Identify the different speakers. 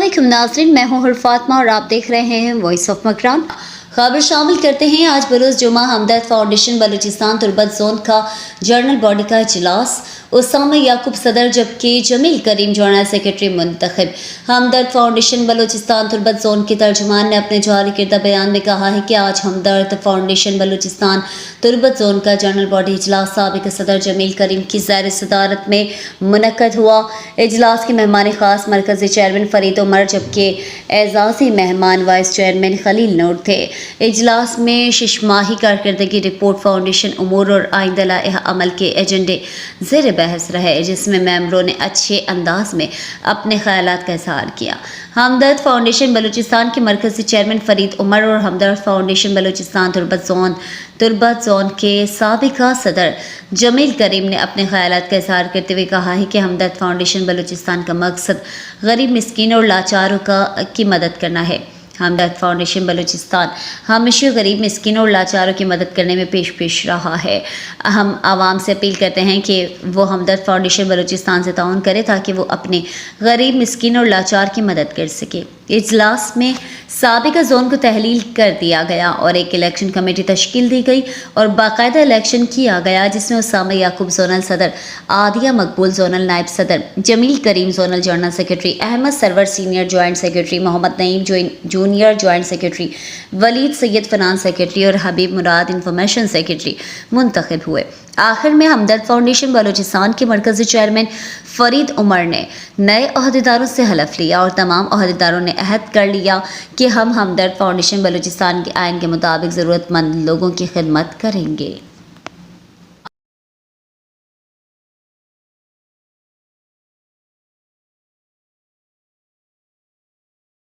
Speaker 1: अस्सलाम वालेकुम नाज़रीन, मैं हूँ फातिमा और आप देख रहे हैं वॉइस ऑफ मकरान। खबर शामिल करते हैं। आज बरोज़ जुमा हमदर्द फाउंडेशन बलूचिस्तान तुर्बत जोन का जर्नल बॉडी का इजलास। उसामा याकूब सदर जबकि जमील करीम जनरल सेक्रेटरी मुंतखब। हमदर्द फाउंडेशन बलूचिस्तान तुर्बत जोन के तर्जुमान ने अपने जारी किरदा बयान में कहा है कि आज हमदर्द फाउंडेशन बलूचिस्तान तुर्बत जोन का जनरल बॉडी इजलास साबिक सदर जमील करीम की ज़ैर सदारत में मुनक्कद हुआ। इजलास के मेहमान खास मरकज़ी चेयरमैन फरीद उमर जबकि एजाज़ी मेहमान वाइस चेयरमैन खलील नूर थे। इजलास में शिशमाही कारकर्दगी रिपोर्ट, फाउंडेशन उमूर और आइंदा लाइहा अमल के एजेंडे ज़ेर बहस रहे, जिसमें मेंबरों ने अच्छे अंदाज में अपने ख्यालात का इज़हार किया। हमदर्द फाउंडेशन बलूचिस्तान के मरकज़ी चेयरमैन फरीद उमर और हमदर्द फाउंडेशन बलूचिस्तान तुर्बत जोन के साबिका सदर जमील करीम ने अपने ख्यालात का इज़हार करते हुए कहा है कि हमदर्द फाउंडेशन बलूचिस्तान का मकसद गरीब, मिस्कीन और लाचारों की मदद करना है। हमदर्द फाउंडेशन बलूचिस्तान हमेशा गरीब, मिस्किन और लाचारों की मदद करने में पेश रहा है। हम आवाम से अपील करते हैं कि वो हमदर्द फाउंडेशन बलूचिस्तान से ताउन करे ताकि वो अपने गरीब, मिस्किन और लाचार की मदद कर सके। इजलास में साबिका जोन को तहलील कर दिया गया और एक इलेक्शन कमेटी तश्कील दी गई और बाकायदा इलेक्शन किया गया, जिसमें उसामा याकूब जोनल सदर, आदिया मकबूल जोनल नायब सदर, Jameel Karim zonal general secretary, Ahmed Sarwar senior joint secretary, Muhammad Naeem junior joint secretary, Waleed Syed finance secretary और हबीब मुराद इंफॉर्मेशन सेक्रेटरी मुंतखब हुए। आखिर में हमदर्द फाउंडेशन बलूचिस्तान के मरकज़ी चेयरमैन फरीद उमर ने नए अहदेदारों से हलफ लिया और तमाम अहदेदारों ने अहद कर लिया कि हम हमदर्द फाउंडेशन बलूचिस्तान के आइन के मुताबिक ज़रूरतमंद लोगों की खिदमत करेंगे।